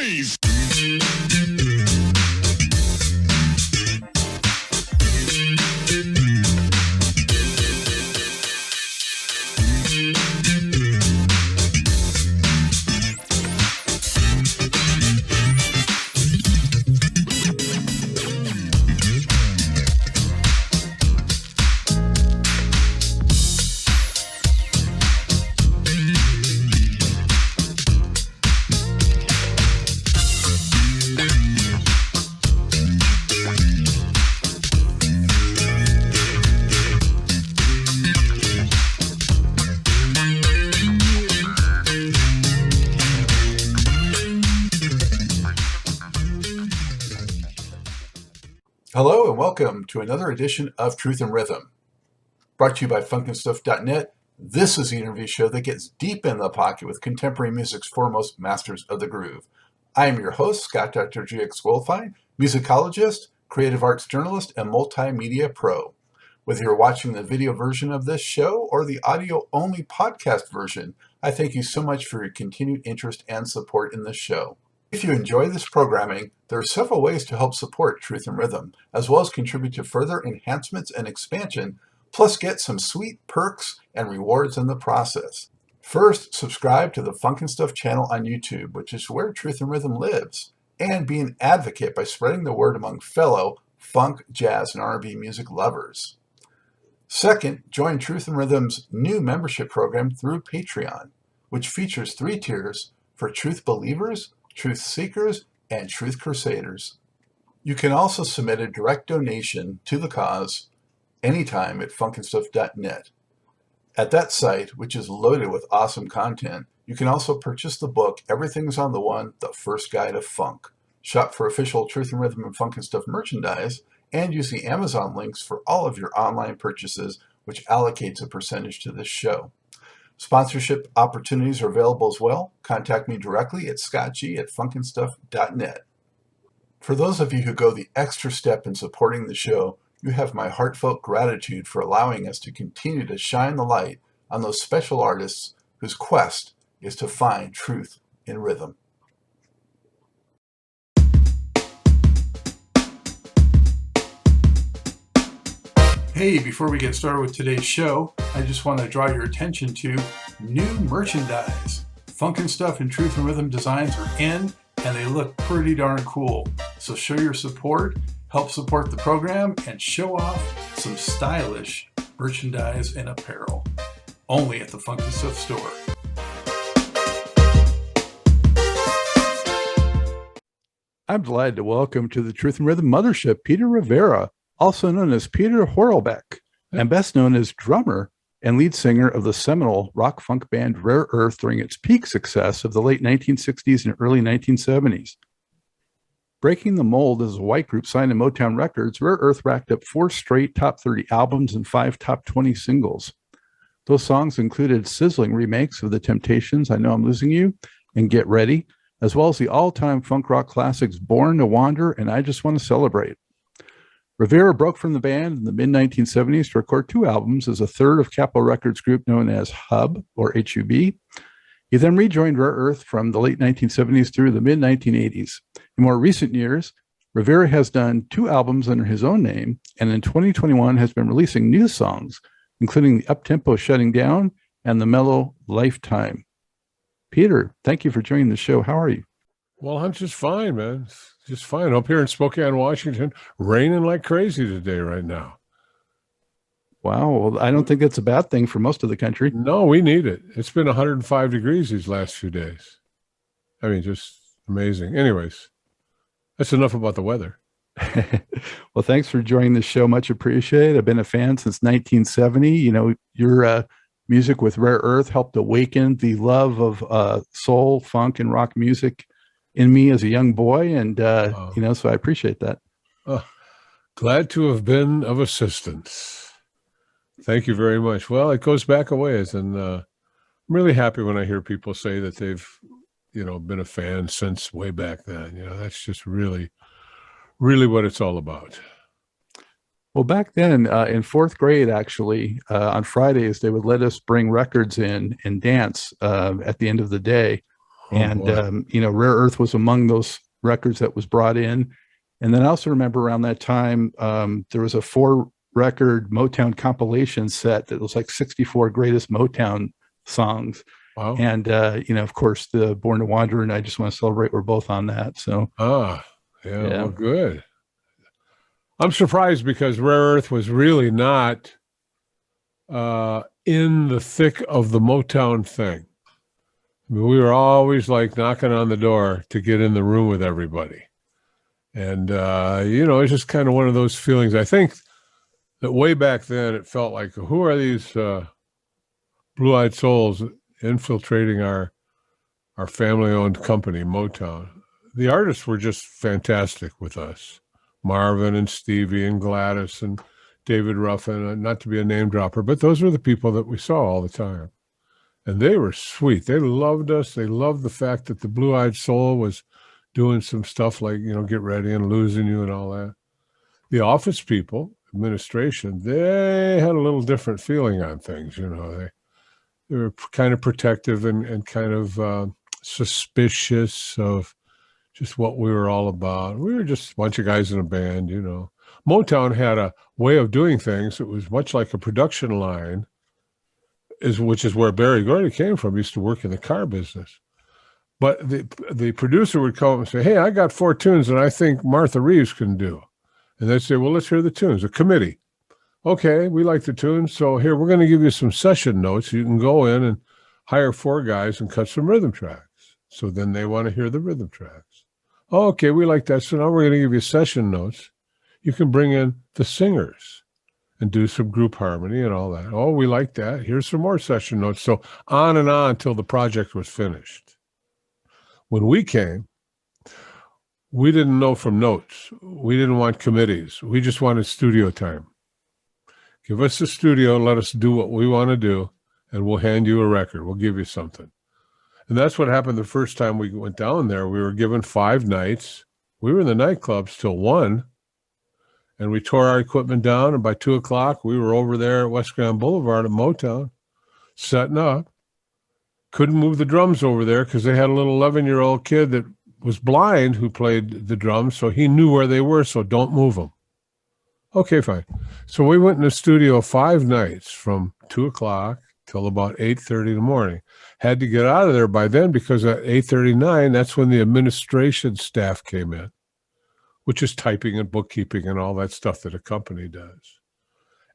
bass. Hello and welcome to another edition of Truth and Rhythm. Brought to you by funkinstuff.net, this is the interview show that gets deep in the pocket with contemporary music's foremost masters of the groove. I am your host, Scott Dr. GX Goldfine, musicologist, creative arts journalist, and multimedia pro. Whether you're watching the video version of this show or the audio-only podcast version, I thank you so much for your continued interest and support in this show. If you enjoy this programming, there are several ways to help support Truth and Rhythm, as well as contribute to further enhancements and expansion, plus get some sweet perks and rewards in the process. First, subscribe to the Funk and Stuff channel on YouTube, which is where Truth and Rhythm lives, and be an advocate by spreading the word among fellow funk, jazz, and R&B music lovers. Second, join Truth and Rhythm's new membership program through Patreon, which features 3 tiers for truth believers, truth seekers, and truth crusaders. You can also submit a direct donation to the cause anytime at funkinstuff.net. At that site, which is loaded with awesome content, you can also purchase the book Everything's on the One, The First Guide of Funk, shop for official Truth and Rhythm and Funk and Stuff merchandise, and use the Amazon links for all of your online purchases, which allocates a percentage to this show. Sponsorship opportunities are available as well. Contact me directly at scottg@funkinstuff.net. For those of you who go the extra step in supporting the show, you have my heartfelt gratitude for allowing us to continue to shine the light on those special artists whose quest is to find truth in rhythm. Hey, before we get started with today's show, I just want to draw your attention to new merchandise. Funk and Stuff and Truth and Rhythm designs are in, and they look pretty darn cool. So show your support, help support the program, and show off some stylish merchandise and apparel. Only at the Funk and Stuff store. I'm delighted to welcome to the Truth and Rhythm Mothership, Peter Rivera, also known as Peter Horlbeck, and best known as drummer and lead singer of the seminal rock-funk band Rare Earth during its peak success of the late 1960s and early 1970s. Breaking the mold as a white group signed to Motown Records, Rare Earth racked up 4 straight top 30 albums and 5 top 20 singles. Those songs included sizzling remakes of The Temptations' I Know I'm Losing You and Get Ready, as well as the all-time funk rock classics Born to Wander and I Just Want to Celebrate. Rivera broke from the band in the mid-1970s to record 2 albums as a third of Capitol Records group known as Hub, or HUB. He then rejoined Rare Earth from the late 1970s through the mid-1980s. In more recent years, Rivera has done 2 albums under his own name, and in 2021 has been releasing new songs, including the uptempo Shuttin Down and the mellow Lifetime. Peter, thank you for joining the show. How are you? Well, I'm just fine, man. Just fine. Up here in Spokane, Washington, raining like crazy today right now. Wow. Well, I don't think that's a bad thing for most of the country. No, we need it. It's been 105 degrees these last few days. I mean, just amazing. Anyways, that's enough about the weather. Well, thanks for joining the show. Much appreciated. I've been a fan since 1970. You know, your music with Rare Earth helped awaken the love of soul, funk, and rock music in me as a young boy, and so I appreciate that. Glad to have been of assistance. Thank you very much. Well, it goes back a ways, and I'm really happy when I hear people say that they've, been a fan since way back then. That's just really, really what it's all about. Well, back then in 4th grade, actually, on Fridays, they would let us bring records in and dance at the end of the day. Oh, And, boy. Rare Earth was among those records that was brought in. And then I also remember around that time, there was a 4-record Motown compilation set that was like 64 greatest Motown songs. Wow. And, of course, the Born to Wander and I Just Want to Celebrate were both on that. So, Yeah. Yeah. Well, good. I'm surprised because Rare Earth was really not in the thick of the Motown thing. I mean, we were always like knocking on the door to get in the room with everybody. And, it's just kind of one of those feelings. I think that way back then it felt like, who are these blue-eyed souls infiltrating our family-owned company, Motown? The artists were just fantastic with us. Marvin and Stevie and Gladys and David Ruffin, not to be a name dropper, but those were the people that we saw all the time. And they were sweet. They loved us. They loved the fact that the Blue-Eyed Soul was doing some stuff like, Get Ready and Losing You and all that. The office people, administration, they had a little different feeling on things. They were kind of protective and kind of suspicious of just what we were all about. We were just a bunch of guys in a band, Motown had a way of doing things. It was much like a production line, which is where Barry Gordy came from. He used to work in the car business. But the producer would come up and say, hey, I got 4 tunes that I think Martha Reeves can do. And they'd say, well, let's hear the tunes. A committee. Okay, we like the tunes. So here, we're going to give you some session notes. You can go in and hire 4 guys and cut some rhythm tracks. So then they want to hear the rhythm tracks. Oh, okay, we like that. So now we're going to give you session notes. You can bring in the singers and do some group harmony and all that. Oh, we like that. Here's some more session notes. So on and on until the project was finished. When we came, we didn't know from notes. We didn't want committees. We just wanted studio time. Give us the studio and let us do what we want to do, and we'll hand you a record. We'll give you something. And that's what happened the first time we went down there. We were given 5 nights. We were in the nightclubs till 1, and we tore our equipment down, and by 2 o'clock, we were over there at West Grand Boulevard at Motown, setting up. Couldn't move the drums over there because they had a little 11-year-old kid that was blind who played the drums, so he knew where they were, so don't move them. Okay, fine. So we went in the studio 5 nights from 2 o'clock till about 8:30 in the morning. Had to get out of there by then because at 8:39, that's when the administration staff came in, which is typing and bookkeeping and all that stuff that a company does.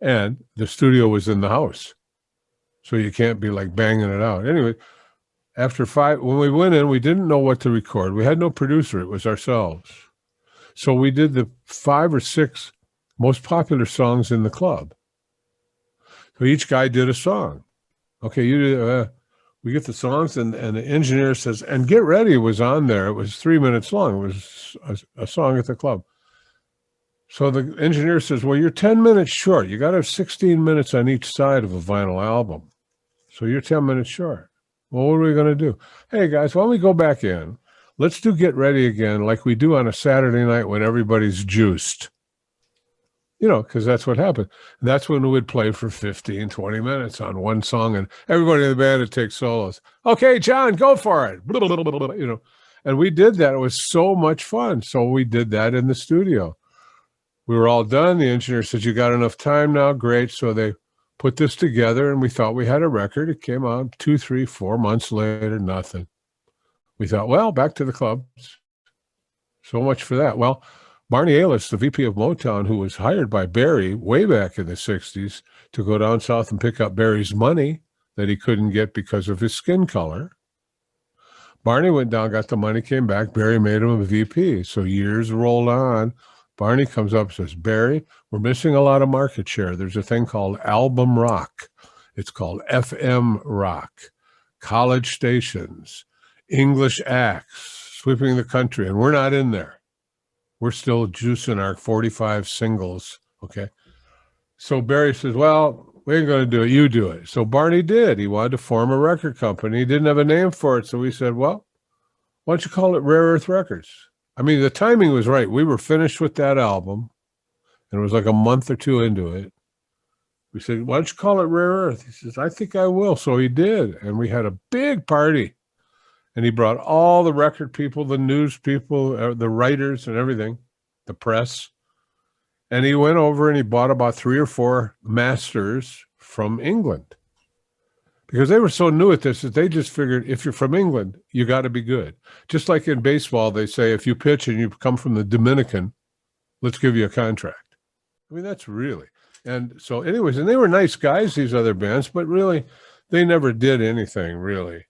And the studio was in the house, so you can't be like banging it out. Anyway, after 5, when we went in, we didn't know what to record. We had no producer. It was ourselves. So we did the 5 or 6 most popular songs in the club. So each guy did a song. Okay, we get the songs, and the engineer says, and Get Ready was on there. It was 3 minutes long. It was a song at the club. So the engineer says, well, you're 10 minutes short. You got to have 16 minutes on each side of a vinyl album. So you're 10 minutes short. Well, what are we going to do? Hey, guys, why don't we go back in? Let's do Get Ready again like we do on a Saturday night when everybody's juiced. Because that's what happened. And that's when we would play for 15, 20 minutes on one song, and everybody in the band would take solos. Okay, John, go for it. And we did that. It was so much fun. So we did that in the studio. We were all done. The engineer said, you got enough time now? Great. So they put this together, and we thought we had a record. It came out 2, 3, 4 months later, nothing. We thought, well, back to the clubs. So much for that. Well, Barney Ailes, the VP of Motown, who was hired by Barry way back in the 60s to go down south and pick up Barry's money that he couldn't get because of his skin color. Barney went down, got the money, came back. Barry made him a VP. So years rolled on. Barney comes up and says, Barry, we're missing a lot of market share. There's a thing called album rock. It's called FM rock. College stations, English acts, sweeping the country, and we're not in there. We're still juicing our 45 singles, okay? So Barry says, well, we ain't going to do it. You do it. So Barney did. He wanted to form a record company. He didn't have a name for it, so we said, well, why don't you call it Rare Earth Records? I mean, the timing was right. We were finished with that album, and it was like a month or 2 into it. We said, why don't you call it Rare Earth? He says, I think I will. So he did, and we had a big party. And he brought all the record people, the news people, the writers and everything, the press. And he went over and he bought about 3 or 4 masters from England, because they were so new at this that they just figured if you're from England, you got to be good. Just like in baseball, they say, if you pitch and you come from the Dominican, let's give you a contract. I mean, that's really. And so anyways, and they were nice guys, these other bands, but really they never did anything really.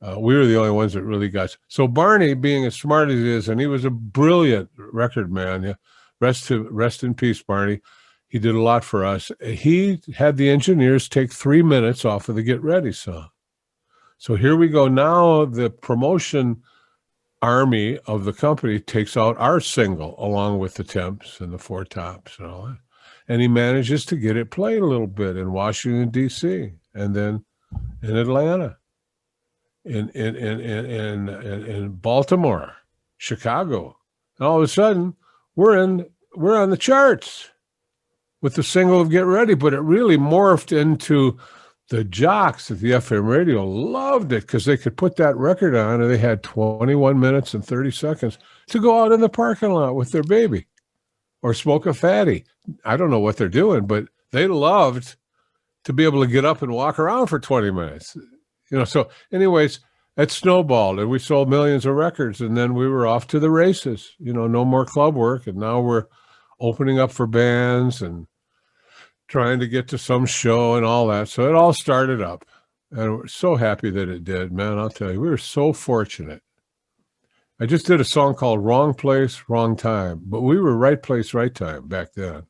We were the only ones that really got. So Barney, being as smart as he is, and he was a brilliant record man. Yeah, rest in peace, Barney. He did a lot for us. He had the engineers take 3 minutes off of the Get Ready song. So here we go. Now the promotion army of the company takes out our single along with the Temps and the Four Tops and all that. And he manages to get it played a little bit in Washington, D.C., and then in Atlanta, in Baltimore, Chicago. And all of a sudden, we're on the charts with the single of Get Ready, but it really morphed into the jocks at the FM radio loved it because they could put that record on and they had 21 minutes and 30 seconds to go out in the parking lot with their baby or smoke a fatty. I don't know what they're doing, but they loved to be able to get up and walk around for 20 minutes. So anyways, it snowballed and we sold millions of records, and then we were off to the races, no more club work. And now we're opening up for bands and trying to get to some show and all that. So it all started up, and we're so happy that it did, man. I'll tell you, we were so fortunate. I just did a song called Wrong Place, Wrong Time, but we were right place, right time back then.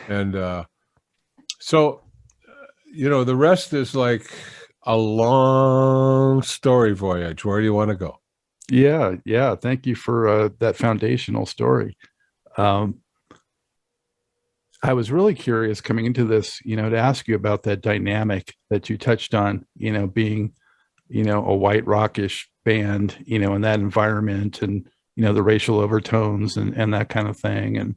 And so, the rest is like a long story voyage. Where do you want to go? Yeah. Thank you for that foundational story. I was really curious coming into this, to ask you about that dynamic that you touched on, being, a white rockish band, in that environment, and, the racial overtones and that kind of thing. And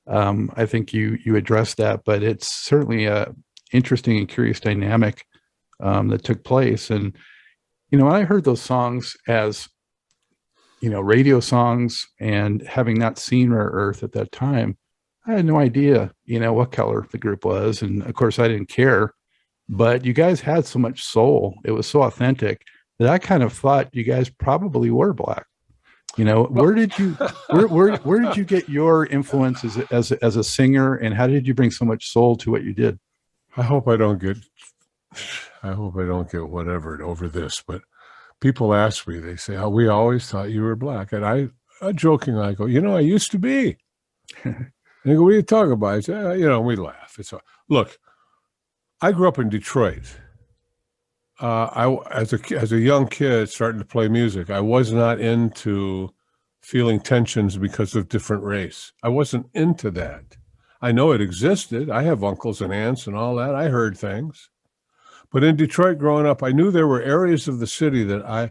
I think you addressed that, but it's certainly a interesting and curious dynamic that took place. And, when I heard those songs as, radio songs, and having not seen Rare Earth at that time, I had no idea, what color the group was. And of course I didn't care, but you guys had so much soul. It was so authentic that I kind of thought you guys probably were black. Where did you get your influence as a singer, and how did you bring so much soul to what you did? I hope I don't get whatever over this, but people ask me, they say, we always thought you were black. And I jokingly, I go, I used to be. And they go, what are you talking about? I say, we laugh. Look, I grew up in Detroit. As a young kid starting to play music, I was not into feeling tensions because of different race. I wasn't into that. I know it existed. I have uncles and aunts and all that. I heard things. But in Detroit growing up, I knew there were areas of the city that I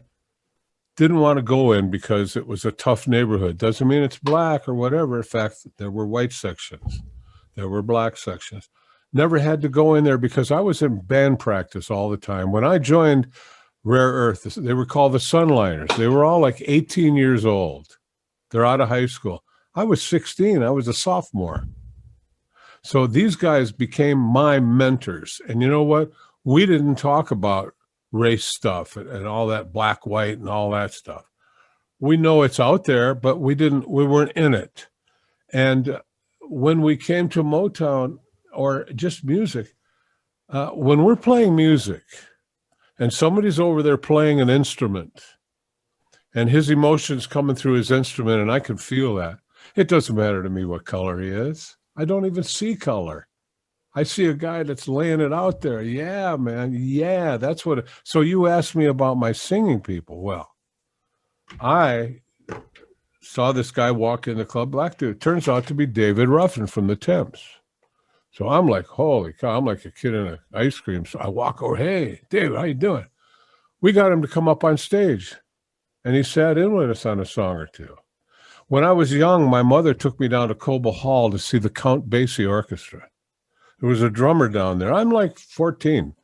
didn't want to go in because it was a tough neighborhood. Doesn't mean it's black or whatever. In fact, there were white sections. There were black sections. Never had to go in there because I was in band practice all the time. When I joined Rare Earth, they were called the Sunliners. They were all like 18 years old. They're out of high school. I was 16. I was a sophomore. So these guys became my mentors. And you know what? We didn't talk about race stuff and all that black, white, and all that stuff. We know it's out there, but we weren't in it. And when we came to Motown or just music, when we're playing music and somebody's over there playing an instrument and his emotions coming through his instrument, and I can feel that, it doesn't matter to me what color he is. I don't even see color. I see a guy that's laying it out there. Yeah, man. Yeah, that's what. So you asked me about my singing people. Well, I saw this guy walk in the club, black dude. Turns out to be David Ruffin from the Temps. So I'm like, holy cow, I'm like a kid in an ice cream. So I walk over, hey, David, how you doing? We got him to come up on stage, and he sat in with us on a song or two. When I was young, my mother took me down to Coble Hall to see the Count Basie Orchestra. There was a drummer down there. I'm like 14.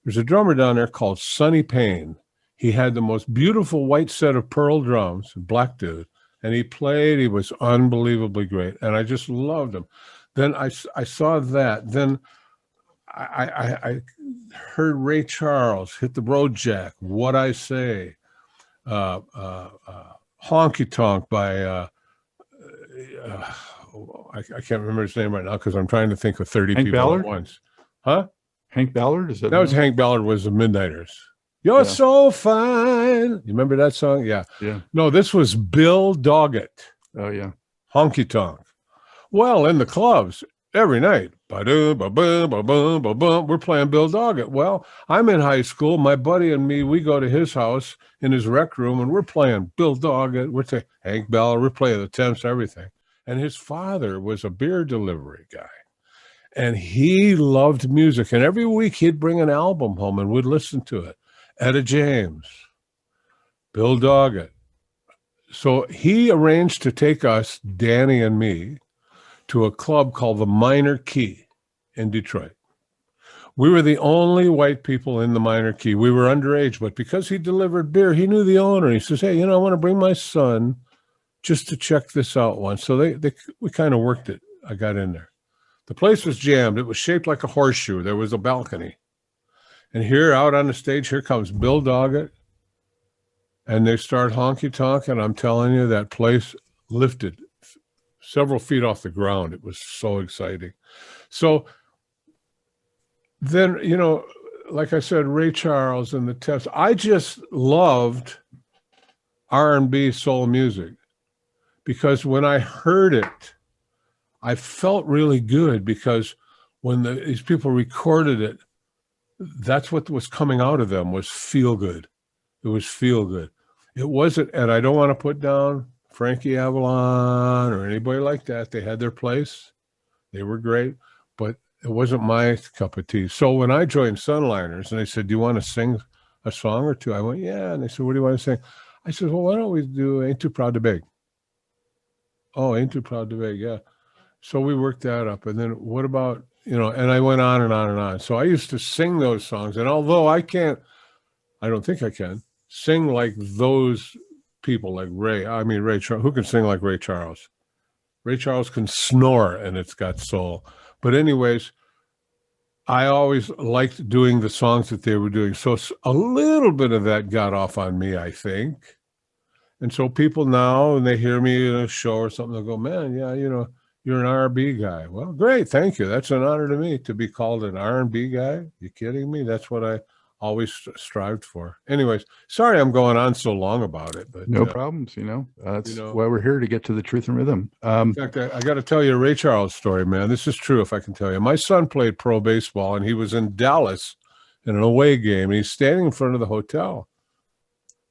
There's a drummer down there called Sonny Payne. He had the most beautiful white set of pearl drums, black dude, and he played. He was unbelievably great, and I just loved him. Then I saw that. Then I heard Ray Charles hit the road jack. What I Say, Honky Tonk by I can't remember his name right now because I'm trying to think of 30 Hank people Ballard? at once. Huh? Hank Ballard? Is that That was Hank Ballard was the Midnighters. You're so fine. You remember that song? Yeah. Yeah. No, this was Bill Doggett, Oh, yeah. Honky Tonk. Well, in the clubs every night, ba-doom, ba-boom, ba-boom, ba-boom, we're playing Bill Doggett. Well, I'm in high school. My buddy and me, we go to his house in his rec room, and we're playing Bill Doggett. We're saying Hank Ballard. We're playing the Temps, everything. And his father was a beer delivery guy. And he loved music. And every week he'd bring an album home and we'd listen to it. Etta James, Bill Doggett. So he arranged to take us, Danny and me, to a club called the Minor Key in Detroit. We were the only white people in the Minor Key. We were underage, but because he delivered beer, he knew the owner. He says, hey, I want to bring my son just to check this out once. So we kind of worked it. I got in there. The place was jammed. It was shaped like a horseshoe. There was a balcony. And here out on the stage, here comes Bill Doggett. And they start Honky Tonk. And I'm telling you, that place lifted several feet off the ground. It was so exciting. So then, like I said, Ray Charles and the Temps. I just loved R&B soul music because when I heard it, I felt really good because when these people recorded it, that's what was coming out of them was feel good. It was feel good. It wasn't, and I don't want to put down Frankie Avalon or anybody like that. They had their place. They were great, but it wasn't my cup of tea. So when I joined Sunliners and they said, do you want to sing a song or two? I went, yeah. And they said, what do you want to sing? I said, well, why don't we do Ain't Too Proud to Beg? Oh, Ain't Too Proud to Beg, yeah. So we worked that up. And then what about, and I went on and on and on. So I used to sing those songs. And although I don't think I can sing like those people like Ray Charles. Who can sing like Ray Charles? Ray Charles can snore and it's got soul. But anyways, I always liked doing the songs that they were doing. So a little bit of that got off on me, I think. And so people now, when they hear me in a show or something, they'll go, man, yeah, you're an R&B guy. Well, great. Thank you. That's an honor to me to be called an R&B guy. You kidding me? That's what I always strived for. Anyways, sorry I'm going on so long about it. But No problems, that's why we're here, to get to the truth and rhythm. In fact, I got to tell you a Ray Charles story, man. This is true if I can tell you. My son played pro baseball, and he was in Dallas in an away game, and he's standing in front of the hotel.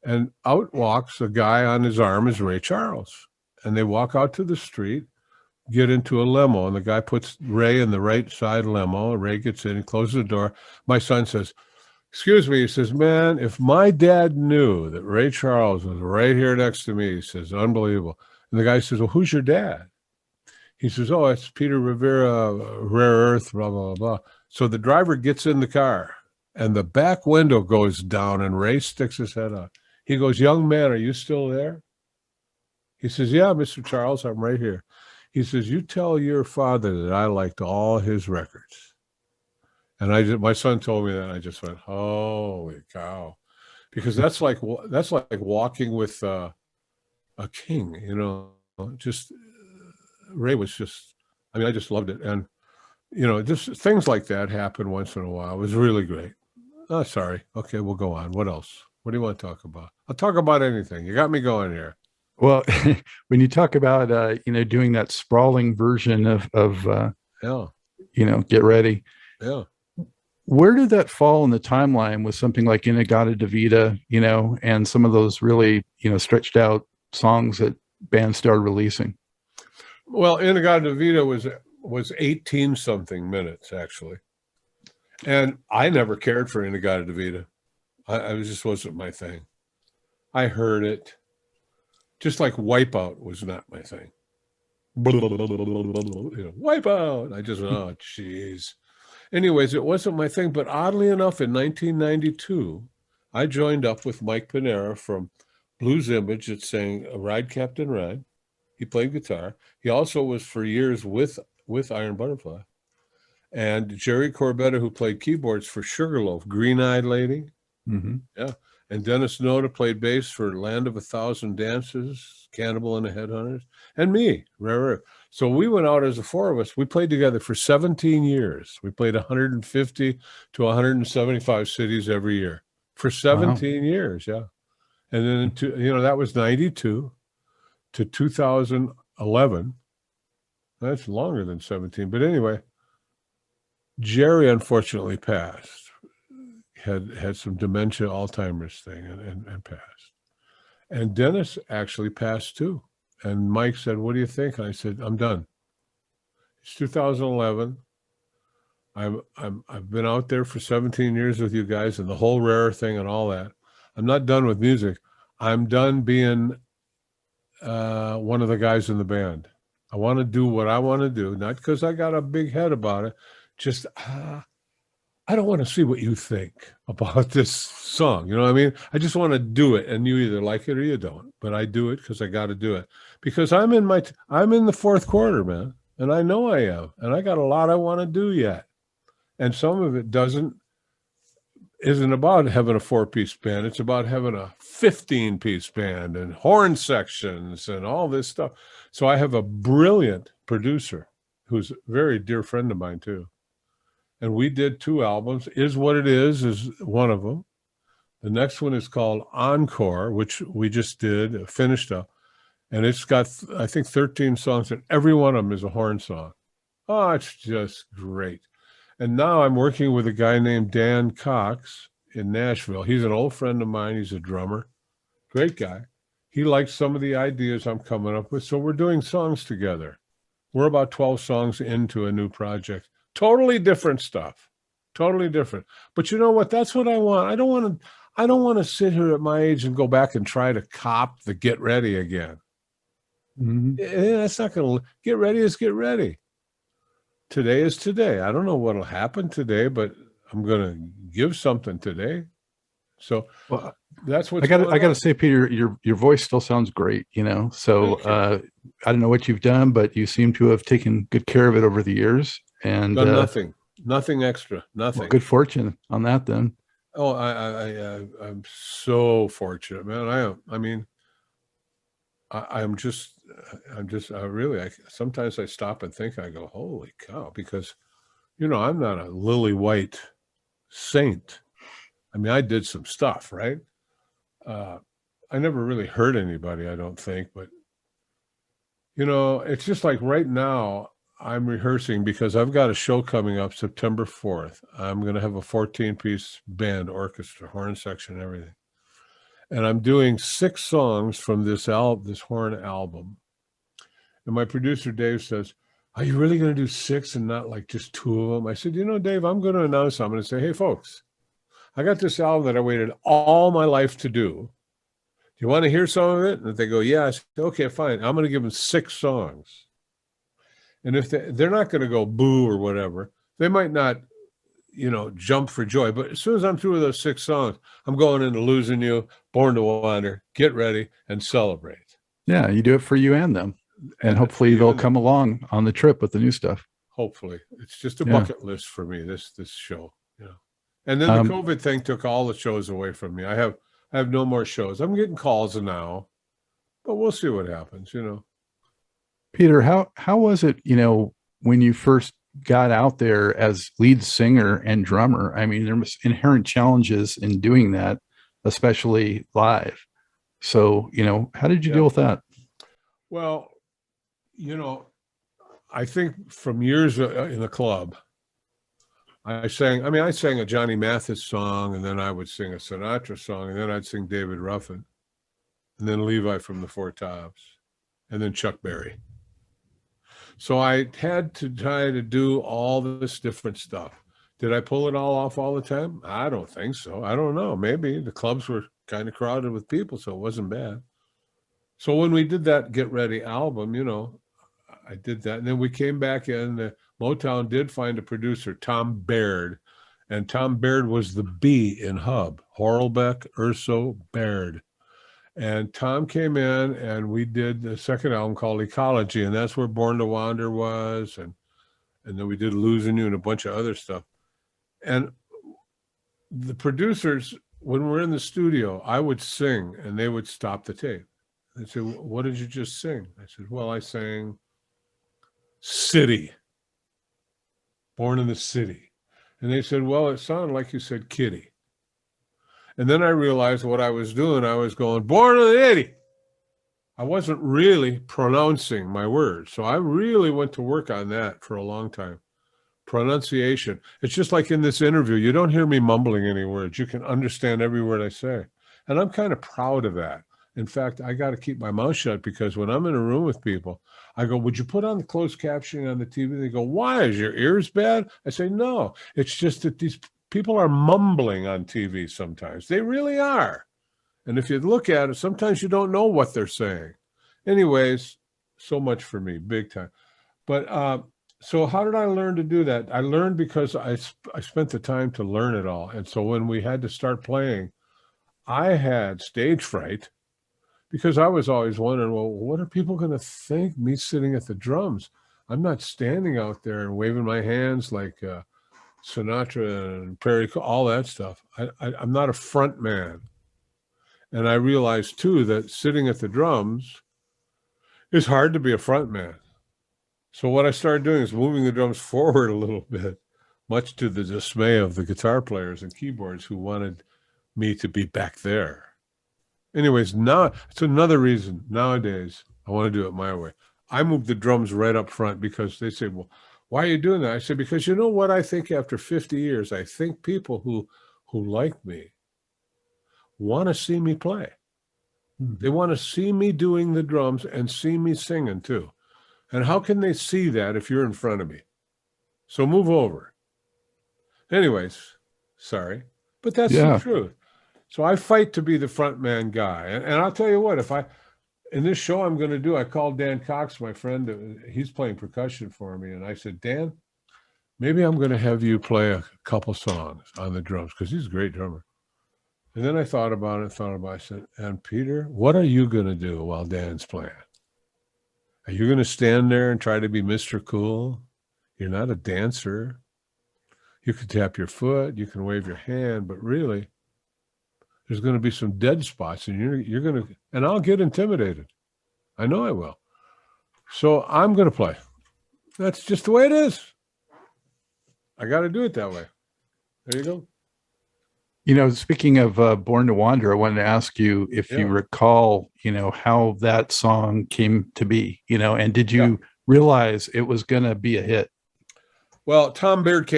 And out walks a guy on his arm is Ray Charles. And they walk out to the street, get into a limo, and the guy puts Ray in the right side limo. Ray gets in, he closes the door. My son says, excuse me, he says, man, if my dad knew that Ray Charles was right here next to me, he says, unbelievable. And the guy says, well, who's your dad? He says, oh, it's Peter Rivera, Rare Earth, blah, blah, blah. So the driver gets in the car, and the back window goes down, and Ray sticks his head out. He goes, young man, are you still there? He says, yeah, Mr. Charles, I'm right here. He says, you tell your father that I liked all his records. And my son told me that, and I just went, holy cow. Because that's like walking with a king, just Ray was just, I just loved it. And, just things like that happen once in a while. It was really great. Oh, sorry. Okay, we'll go on. What else? What do you want to talk about? I'll talk about anything. You got me going here. Well, when you talk about, doing that sprawling version of Get Ready. Yeah. Where did that fall in the timeline with something like Inagata-Davida, and some of those really, stretched out songs that bands started releasing? Well, Inagata-Davida was 18 something minutes actually. And I never cared for Inagata-Davida. I just wasn't my thing. I heard it. Just like Wipeout was not my thing. Wipeout. I just, oh, geez. Anyways, it wasn't my thing. But oddly enough, in 1992, I joined up with Mike Panera from Blues Image that sang Ride Captain Ride. He played guitar. He also was for years with Iron Butterfly. And Jerry Corbetta, who played keyboards for Sugarloaf, Green Eyed Lady. Mm-hmm. Yeah. And Dennis Noda played bass for Land of a Thousand Dances, Cannibal and the Headhunters, and me, Rivera. So we went out as the four of us. We played together for 17 years. We played 150 to 175 cities every year for 17 years. Yeah. And then, that was 92 to 2011. That's longer than 17. But anyway, Jerry unfortunately passed. Had some dementia, Alzheimer's thing, and passed. And Dennis actually passed too. And Mike said, "What do you think?" And I said, "I'm done. It's 2011. I've been out there for 17 years with you guys and the whole Rare thing and all that. I'm not done with music. I'm done being one of the guys in the band. I want to do what I want to do, not because I got a big head about it. Just I don't want to see what you think about this song. You know what I mean? I just want to do it, and you either like it or you don't. But I do it because I got to do it. Because I'm in the fourth quarter, man, and I know I am, and I got a lot I want to do yet. And some of it isn't about having a 4-piece band. It's about having a 15-piece band and horn sections and all this stuff. So I have a brilliant producer who's a very dear friend of mine too. And we did 2 albums. Is What It Is one of them. The next one is called Encore, which we just did, finished up. And it's got, I think, 13 songs, and every one of them is a horn song. Oh, it's just great. And now I'm working with a guy named Dan Cox in Nashville. He's an old friend of mine. He's a drummer. Great guy. He likes some of the ideas I'm coming up with. So we're doing songs together. We're about 12 songs into a new project. Totally different stuff. Totally different. But you know what? That's what I want. I don't want to sit here at my age and go back and try to cop the Get Ready again. Mm-hmm. That's not going to Get Ready is Get Ready. Today is today. I don't know what'll happen today, but I'm going to give something today. So that's what I got to say, Peter, your voice still sounds great, So I don't know what you've done, but you seem to have taken good care of it over the years. And done nothing extra, nothing. Well, good fortune on that then. Oh, I'm so fortunate, man. Sometimes I stop and think, I go, holy cow, because, I'm not a lily white saint. I mean, I did some stuff, right? I never really hurt anybody, I don't think, but, it's just like right now, I'm rehearsing because I've got a show coming up September 4th. I'm going to have a 14-piece band, orchestra, horn section, everything. And I'm doing 6 songs from this horn album. And my producer, Dave, says, "Are you really going to do 6 and not like just 2 of them?" I said, Dave, I'm going to announce, I'm going to say, "Hey, folks, I got this album that I waited all my life to do. Do you want to hear some of it?" And they go, "Yeah." I said, "Okay, fine. I'm going to give them 6 songs. And if they're not going to go boo or whatever, they might not, jump for joy. But as soon as I'm through with those 6 songs, I'm going into Losing You, Born to Wander, Get Ready, and Celebrate." Yeah, you do it for you and them. And hopefully they'll come along on the trip with the new stuff. Hopefully. It's just a bucket list for me, this show. And then the COVID thing took all the shows away from me. I have no more shows. I'm getting calls now, but we'll see what happens, Peter, how was it, when you first got out there as lead singer and drummer? I mean, there was inherent challenges in doing that, especially live. So, how did you deal with that? Well, I think from years in the club, I sang a Johnny Mathis song, and then I would sing a Sinatra song, and then I'd sing David Ruffin, and then Levi from the Four Tops, and then Chuck Berry. So I had to try to do all this different stuff. Did I pull it all off all the time? I don't think so. I don't know. Maybe the clubs were kind of crowded with people, so it wasn't bad. So when we did that Get Ready album, I did that. And then we came back in. Motown did find a producer, Tom Baird, And Tom Baird was the B in Hub, Horlbeck, Urso, Baird. And Tom came in and we did the second album called Ecology, and that's where Born to Wander was. And then we did Losing You and a bunch of other stuff. And the producers, when we're in the studio, I would sing and they would stop the tape. They'd say, what did you just sing? I said, well, I sang City, Born in the City. And they said, well, it sounded like you said kitty. And then I realized what I was doing. I was going, Born in the City. I wasn't really pronouncing my words. So I really went to work on that for a long time. Pronunciation. It's just like in this interview. You don't hear me mumbling any words. You can understand every word I say. And I'm kind of proud of that. In fact, I got to keep my mouth shut because when I'm in a room with people, I go, would you put on the closed captioning on the TV? They go, why? Is your ears bad? I say, no. It's just that these people are mumbling on TV sometimes. They really are. And if you look at it, sometimes you don't know what they're saying. Anyways, so much for me, big time. But so how did I learn to do that? I learned because I spent the time to learn it all. And so when we had to start playing, I had stage fright because I was always wondering, well, what are people going to think me sitting at the drums? I'm not standing out there and waving my hands like Sinatra and Perry, all that stuff. I'm not a front man. And I realized too that sitting at the drums is hard to be a front man. So what I started doing is moving the drums forward a little bit, much to the dismay of the guitar players and keyboards who wanted me to be back there. Anyways, now it's another reason nowadays I want to do it my way. I move the drums right up front because they say, well, why are you doing that? I say, because you know what I think after 50 years, I think people who like me want to see me play. They want to see me doing the drums and see me singing too. And how can they see that if you're in front of me? So move over. Anyways, sorry, but that's the truth. So I fight to be the front man guy. And I'll tell you what, in this show I'm going to do, I called Dan Cox, my friend, he's playing percussion for me. And I said, Dan, maybe I'm going to have you play a couple songs on the drums because he's a great drummer. And then I thought about it. I said, and Peter, what are you going to do while Dan's playing? Are you going to stand there and try to be Mr. Cool? You're not a dancer. You can tap your foot, you can wave your hand, but really, there's going to be some dead spots, and you're going to, and I'll get intimidated. I know I will. So I'm going to play. That's just the way it is. I got to do it that way. There you go. You know, speaking of Born to Wander, I wanted to ask you if you recall, how that song came to be, and did you realize it was going to be a hit? Well, Tom Baird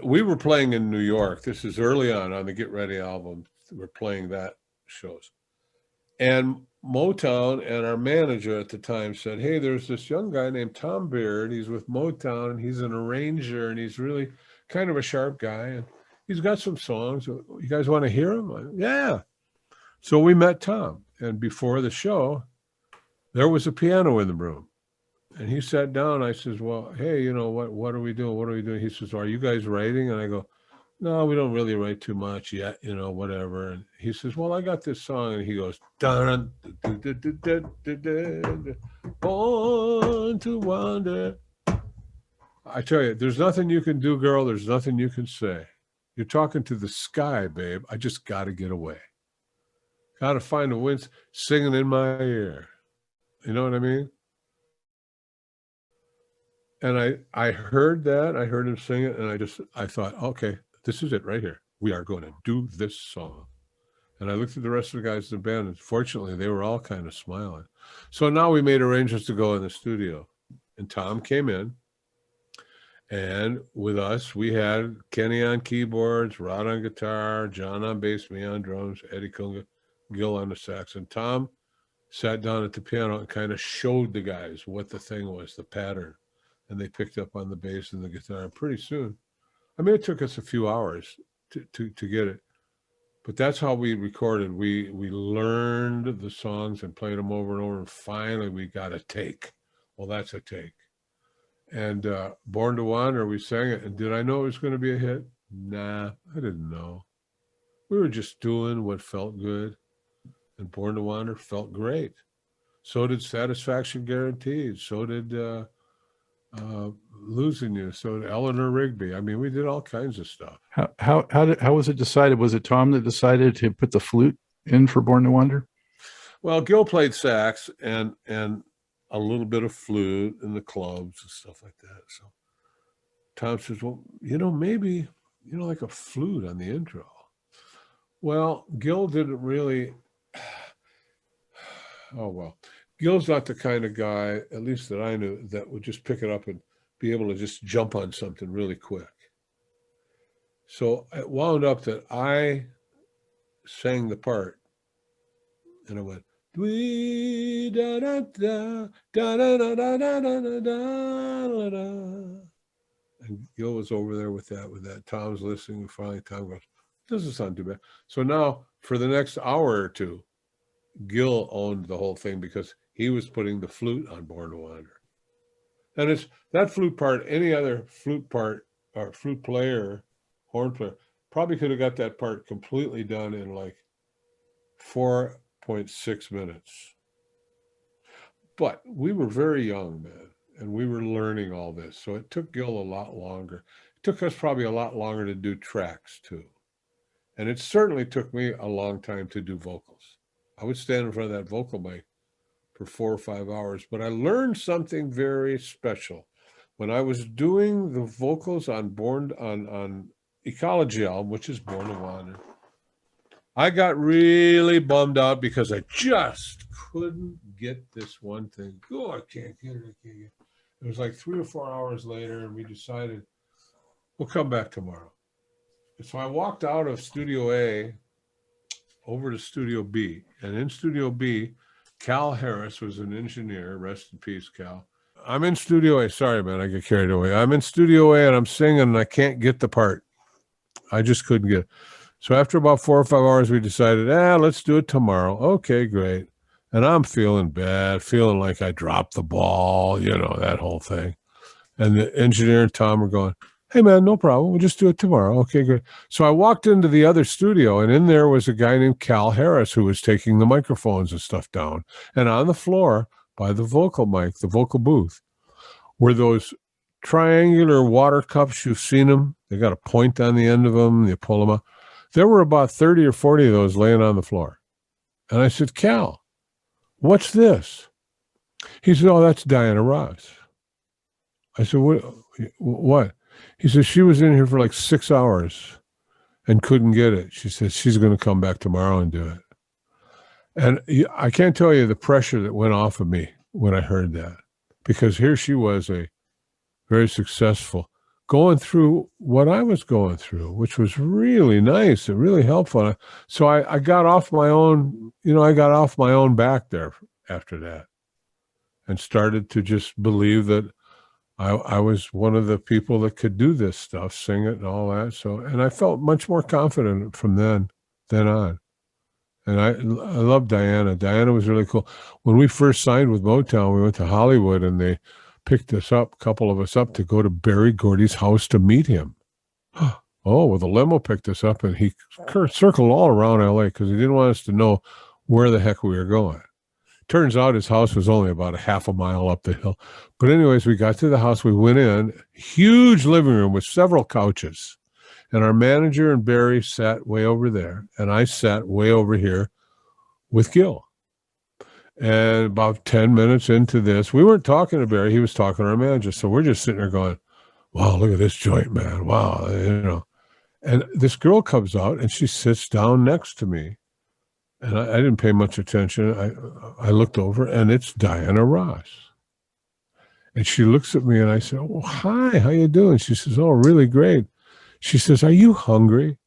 we were playing in New York. This is early on the Get Ready album. We're playing that shows. And Motown and our manager at the time said, hey, there's this young guy named Tom Baird. He's with Motown and he's an arranger and he's really kind of a sharp guy. And he's got some songs. You guys want to hear him? Yeah. So we met Tom. And before the show, there was a piano in the room. And he sat down. I says, well, hey, what are we doing? What are we doing? He says, are you guys writing? And I go, no, we don't really write too much yet, whatever. And he says, well, I got this song. And he goes, dun, dun, dun, dun, dun, dun, dun, Born to Wander. I tell you, there's nothing you can do, girl. There's nothing you can say. You're talking to the sky, babe. I just got to get away. Got to find a wind singing in my ear. You know what I mean? And I heard that. I heard him sing it. And I thought, okay, this is it right here. We are going to do this song. And I looked at the rest of the guys in the band. And fortunately, they were all kind of smiling. So now we made arrangements to go in the studio. And Tom came in. And with us, we had Kenny on keyboards, Rod on guitar, John on bass, me on drums, Eddie Kunga, Gil on the sax. And Tom sat down at the piano and kind of showed the guys what the thing was, the pattern. And they picked up on the bass and the guitar. And pretty soon, it took us a few hours to get it. But that's how we recorded. We learned the songs and played them over and over. And finally, we got a take. Well, that's a take. And Born to Wander, we sang it. And did I know it was going to be a hit? Nah, I didn't know. We were just doing what felt good, and Born to Wander felt great. So did Satisfaction Guaranteed. So did Losing You. So did Eleanor Rigby. I mean, we did all kinds of stuff. How was it decided? Was it Tom that decided to put the flute in for Born to Wander? Well, Gil played sax and a little bit of flute in the clubs and stuff like that. So Tom says, well, maybe, like a flute on the intro. Well, Gil didn't really. Oh, well, Gil's not the kind of guy, at least that I knew, that would just pick it up and be able to just jump on something really quick. So it wound up that I sang the part and I went, dwee da da da da da da da da da da da. And Gil was over there with that. Tom's listening, and finally Tom goes, doesn't sound too bad. So now for the next hour or two, Gil owned the whole thing because he was putting the flute on Born to Wander. And it's that flute part, any other flute part or flute player, horn player, probably could have got that part completely done in like 4.6 minutes. But we were very young, man, and we were learning all this. So it took Gil a lot longer. It took us probably a lot longer to do tracks too. And it certainly took me a long time to do vocals. I would stand in front of that vocal mic for 4 or 5 hours, but I learned something very special. When I was doing the vocals on Ecology album, which is Born to Wander, I got really bummed out because I just couldn't get this one thing. Oh, I can't get it. It was like 3 or 4 hours later, and we decided we'll come back tomorrow. So I walked out of Studio A over to Studio B. And in Studio B, Cal Harris was an engineer. Rest in peace, Cal. I'm in Studio A. Sorry, man, I get carried away. I'm in Studio A and I'm singing and I can't get the part. I just couldn't get it. So after about 4 or 5 hours, we decided, let's do it tomorrow. Okay, great. And I'm feeling bad, feeling like I dropped the ball, that whole thing. And the engineer and Tom were going, hey, man, no problem. We'll just do it tomorrow. Okay, good. So I walked into the other studio, and in there was a guy named Cal Harris who was taking the microphones and stuff down. And on the floor by the vocal mic, the vocal booth, were those triangular water cups. You've seen them. They got a point on the end of them. You pull them up. There were about 30 or 40 of those laying on the floor. And I said, Cal, what's this? He said, oh, that's Diana Ross. I said, what? He says, she was in here for like 6 hours and couldn't get it. She says, she's going to come back tomorrow and do it. And I can't tell you the pressure that went off of me when I heard that, because here she was, a very successful, going through what I was going through, which was really nice and really helpful. So I got off my own, I got off my own back there after that and started to just believe that I was one of the people that could do this stuff, sing it and all that. So, and I felt much more confident from then on. And I love Diana. Diana was really cool. When we first signed with Motown, we went to Hollywood and they picked us up, a couple of us up, to go to Berry Gordy's house to meet him. Oh, well, the limo picked us up and he circled all around LA because he didn't want us to know where the heck we were going. Turns out his house was only about a half a mile up the hill. But anyways, we got to the house. We went in, huge living room with several couches. And our manager and Barry sat way over there. And I sat way over here with Gil. And about 10 minutes into this, we weren't talking to Barry. He was talking to our manager. So we're just sitting there going, wow, look at this joint, man. Wow. And this girl comes out and she sits down next to me. And I didn't pay much attention. I looked over, and it's Diana Ross. And she looks at me, and I said, oh, hi, how you doing? She says, oh, really great. She says, are you hungry?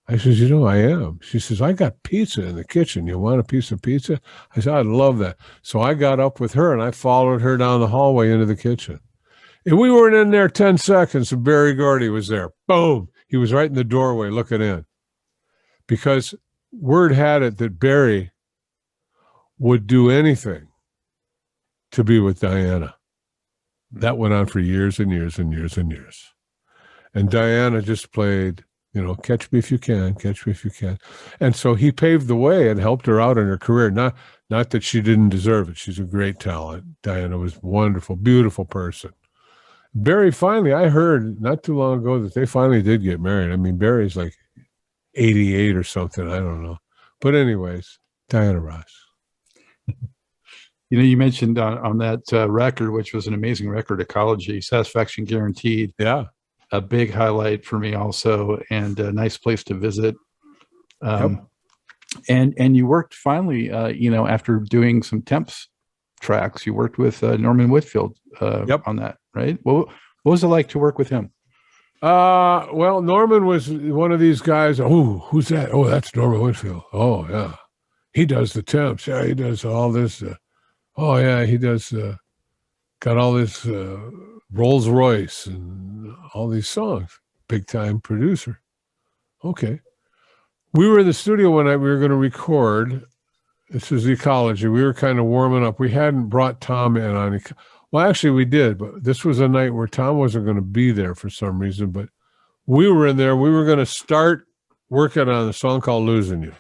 I says, I am. She says, I got pizza in the kitchen. You want a piece of pizza? I said, I'd love that. So I got up with her, and I followed her down the hallway into the kitchen. And we weren't in there 10 seconds, and Berry Gordy was there. Boom. He was right in the doorway looking in. Because word had it that Barry would do anything to be with Diana. That went on for years and years and years and years. And Diana just played, Catch Me If You Can, Catch Me If You Can. And so he paved the way and helped her out in her career. Not that she didn't deserve it. She's a great talent. Diana was wonderful, beautiful person. Barry finally, I heard not too long ago that they finally did get married. I mean, Barry's like 88 or something. I don't know. But anyways, Diana Ross. You mentioned on that record, which was an amazing record, Ecology, Satisfaction Guaranteed. Yeah. A big highlight for me also, and a nice place to visit. Yep. And you worked finally, after doing some temps tracks, you worked with Norman Whitfield on that, right? What was it like to work with him? Well, Norman was one of these guys. Oh, who's that? Oh, that's Norman Whitfield. Oh, yeah. He does the temps. Yeah, he does all this. Oh, yeah, he does. Got all this Rolls Royce and all these songs. Big time producer. Okay. We were in the studio one night. We were going to record. This is Ecology. We were kind of warming up. We hadn't brought Tom in on it. Well, actually, we did, but this was a night where Tom wasn't going to be there for some reason. But we were in there. We were going to start working on a song called Losing You.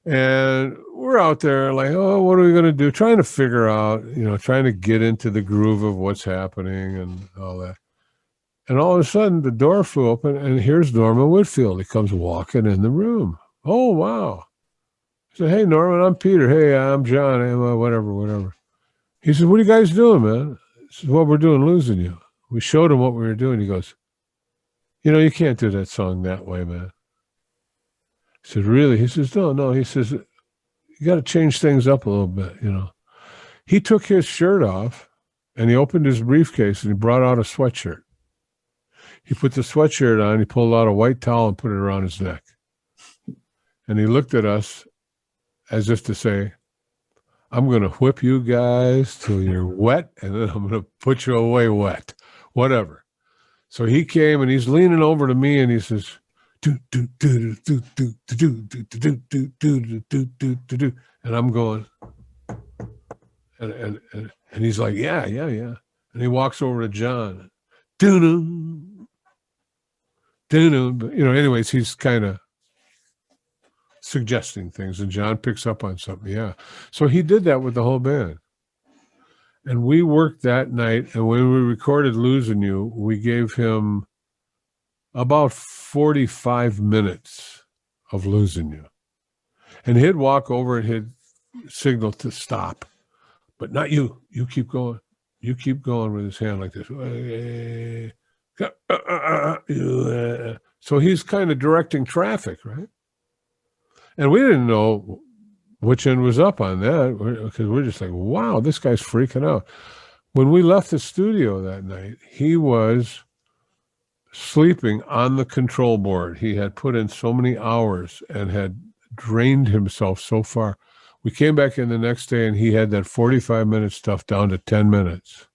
And we're out there like, oh, what are we going to do? Trying to figure out, trying to get into the groove of what's happening and all that. And all of a sudden, the door flew open, and here's Norman Whitfield. He comes walking in the room. Oh, wow. I said, hey, Norman, I'm Peter. Hey, I'm John. Hey, whatever. He said, what are you guys doing, man? I said, well, we're doing Losing You. We showed him what we were doing. He goes, you can't do that song that way, man. I said, really? He says, no. He says, you got to change things up a little bit, He took his shirt off, and he opened his briefcase, and he brought out a sweatshirt. He put the sweatshirt on. He pulled out a white towel and put it around his neck. And he looked at us as if to say, I'm going to whip you guys till you're wet, and then I'm going to put you away wet, whatever. So he came, and he's leaning over to me, and he says, do, do, do, do, do, do, do, do, do, do, do, do, do, do. And I'm going, and he's like, yeah. And he walks over to John. Do-do. But, anyways, he's kind of suggesting things, and John picks up on something. Yeah. So he did that with the whole band. And we worked that night, and when we recorded Losing You, we gave him about 45 minutes of Losing You. And he'd walk over and he'd signal to stop. But not you. You keep going. You keep going with his hand like this. So he's kind of directing traffic, right? And we didn't know which end was up on that, because we're just like, wow, this guy's freaking out. When we left the studio that night, he was sleeping on the control board. He had put in so many hours and had drained himself so far. We came back in the next day, and he had that 45-minute stuff down to 10 minutes.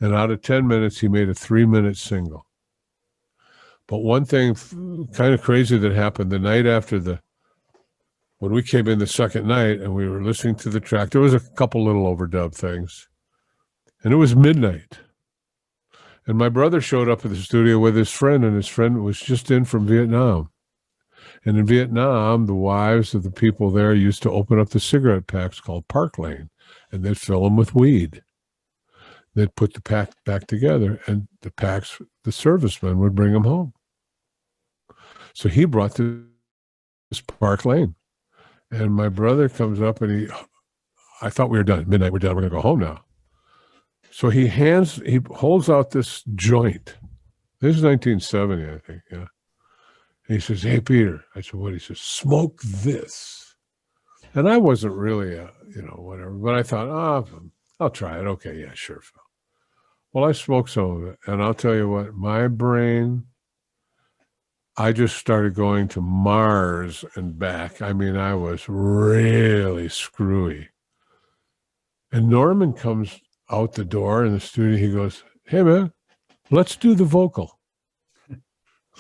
And out of 10 minutes, he made a 3-minute single. But one thing kind of crazy that happened the night after when we came in the second night and we were listening to the track, there was a couple little overdub things. And it was midnight. And my brother showed up at the studio with his friend, and his friend was just in from Vietnam. And in Vietnam, the wives of the people there used to open up the cigarette packs called Park Lane, and they'd fill them with weed. They'd put the pack back together, and the packs, the servicemen would bring them home. So he brought this Park Lane. And my brother comes up, and I thought we were done. Midnight, we're done. We're going to go home now. So he holds out this joint. This is 1970, I think, yeah. And he says, hey, Peter. I said, what? He says, smoke this. And I wasn't really, whatever. But I thought, I'll try it. Okay, yeah, sure, Phil. Well, I smoked some of it. And I'll tell you what, my brain, I just started going to Mars and back. I mean, I was really screwy. And Norman comes out the door in the studio. He goes, hey, man, let's do the vocal.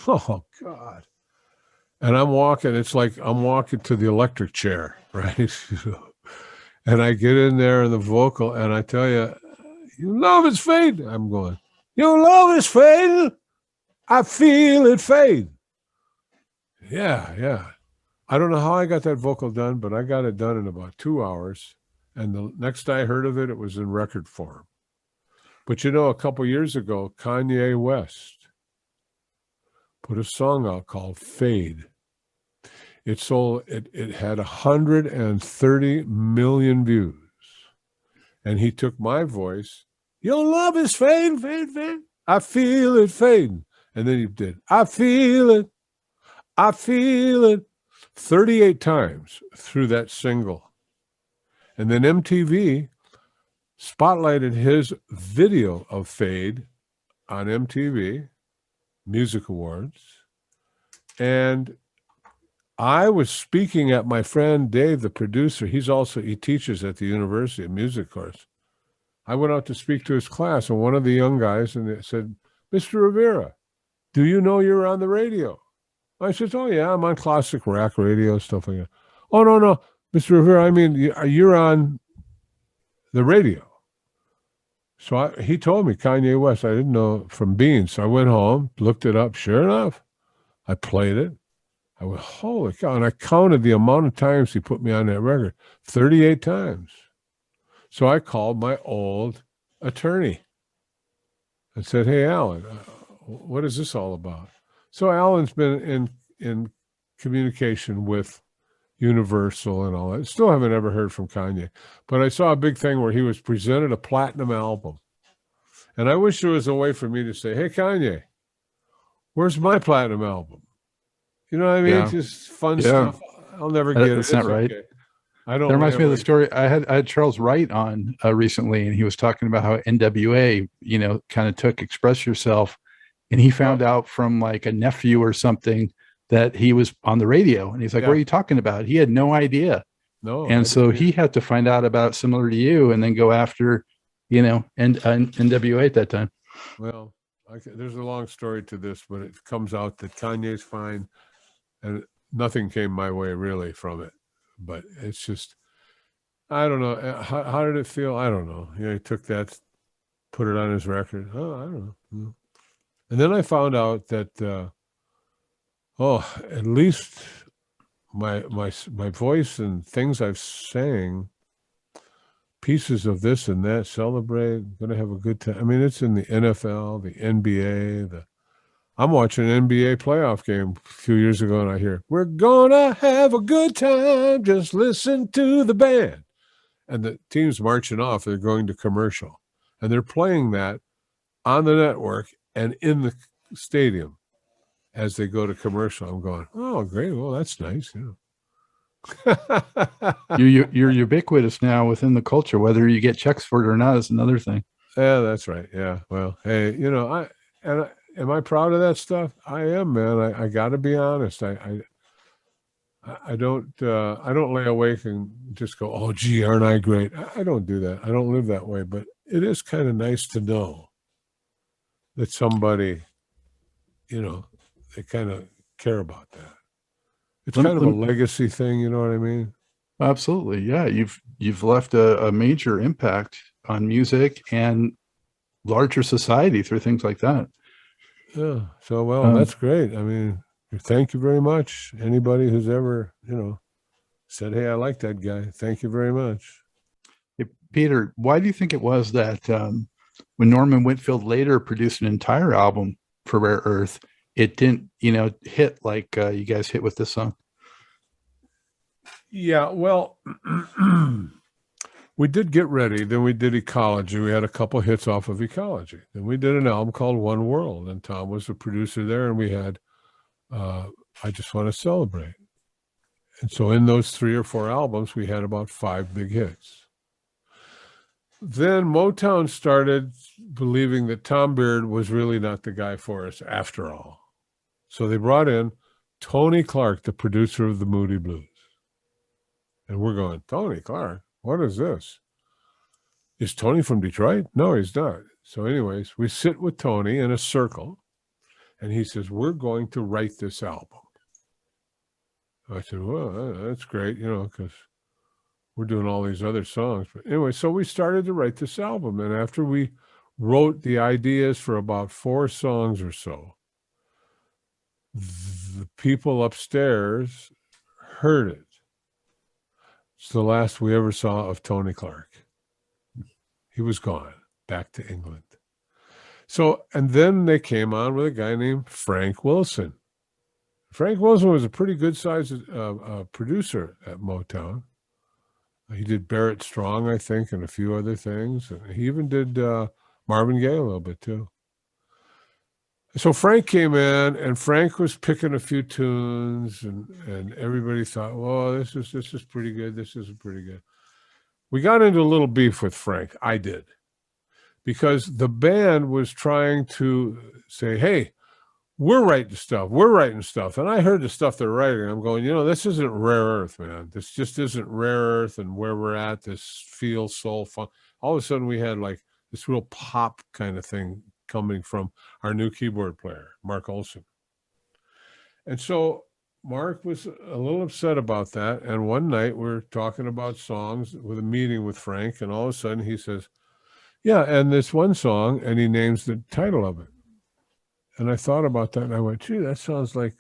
Oh, God. And I'm walking. It's like I'm walking to the electric chair, right? And I get in there in the vocal, and I tell you, you love is fading. I'm going, you love is fading. I feel it fade. Yeah. I don't know how I got that vocal done, but I got it done in about 2 hours. And the next I heard of it, it was in record form. But you know, a couple years ago, Kanye West put a song out called Fade. It had 130 million views. And he took my voice. Your love is fading, fade. I feel it fading. And then he did, I feel it. 38 times through that single. And then MTV spotlighted his video of Fade on MTV Music Awards. And I was speaking at my friend Dave, the producer. He teaches at the University of Music course. I went out to speak to his class, and one of the young guys and they said, Mr. Rivera, do you know you're on the radio? I said, oh, yeah, I'm on classic rock radio, stuff like that. Oh, no, Mr. Rivera, I mean, you're on the radio. So he told me Kanye West. I didn't know from Beans. So I went home, looked it up. Sure enough, I played it. I went, holy cow. And I counted the amount of times he put me on that record, 38 times. So I called my old attorney and said, hey, Alan, what is this all about? So Alan's been in communication with Universal and all that. Still haven't ever heard from Kanye. But I saw a big thing where he was presented a platinum album. And I wish there was a way for me to say, hey, Kanye, where's my platinum album? You know what I mean? Yeah. Just fun stuff. I'll never get it. That's not right. Okay. I don't. That reminds me of the story. I had Charles Wright on recently, and he was talking about how NWA, kind of took Express Yourself, and he found out from like a nephew or something that he was on the radio, and he's like, "What are you talking about?" He had no idea. No. And so he had to find out about similar to you, and then go after, NWA at that time. Well, there's a long story to this, but it comes out that Kanye's fine, and nothing came my way really from it. But it's just, I don't know. How did it feel? I don't know. He took that, put it on his record. Oh, I don't know. And then I found out that, at least my voice and things I've sang, pieces of this and that, celebrate, going to have a good time. I mean, it's in the NFL, the NBA, I'm watching an NBA playoff game a few years ago, and I hear, we're going to have a good time. Just listen to the band. And the team's marching off. They're going to commercial. And they're playing that on the network and in the stadium as they go to commercial. I'm going, oh, great. Well, that's nice. You're ubiquitous now within the culture. Whether you get checks for it or not is another thing. Yeah, that's right. Yeah. Well, hey, am I proud of that stuff? I am, man. I got to be honest. I don't lay awake and just go, oh, gee, aren't I great? I don't do that. I don't live that way. But it is kind of nice to know that somebody, they kind of care about that. It's kind of a legacy thing. You know what I mean? Absolutely. Yeah. You've left a major impact on music and larger society through things like that. Yeah. So, that's great. I mean, thank you very much. Anybody who's ever, said, hey, I like that guy. Thank you very much. Hey, Peter, why do you think it was that when Norman Whitfield later produced an entire album for Rare Earth, it didn't, hit like you guys hit with this song? Yeah, well, we did Get Ready. Then we did Ecology. We had a couple hits off of Ecology. Then we did an album called One World, and Tom was the producer there, and we had I Just Want to Celebrate. And so in those 3 or 4 albums, we had about 5 big hits. Then Motown started believing that Tom Beard was really not the guy for us after all. So they brought in Tony Clark, the producer of the Moody Blues. And we're going, Tony Clark? What is this? Is Tony from Detroit? No, he's not. So anyways, we sit with Tony in a circle, and he says, we're going to write this album. I said, well, that's great, because we're doing all these other songs. But anyway, so we started to write this album. And after we wrote the ideas for about 4 songs or so, the people upstairs heard it. It's the last we ever saw of Tony Clark. He was gone, back to England. So, and then they came on with a guy named Frank Wilson. Frank Wilson was a pretty good-sized producer at Motown. He did Barrett Strong, I think, and a few other things. And he even did Marvin Gaye a little bit, too. So Frank came in, and Frank was picking a few tunes, and everybody thought, well, this is pretty good. This is pretty good. We got into a little beef with Frank. I did. Because the band was trying to say, hey, we're writing stuff. And I heard the stuff they're writing. I'm going, this isn't rare earth, man. This just isn't rare earth and where we're at, this feel soul fun. All of a sudden we had like this real pop kind of thing coming from our new keyboard player, Mark Olson. And so Mark was a little upset about that. And one night we're talking about songs with a meeting with Frank. And all of a sudden he says, yeah, and this one song, and he names the title of it. And I thought about that, and I went, gee, that sounds like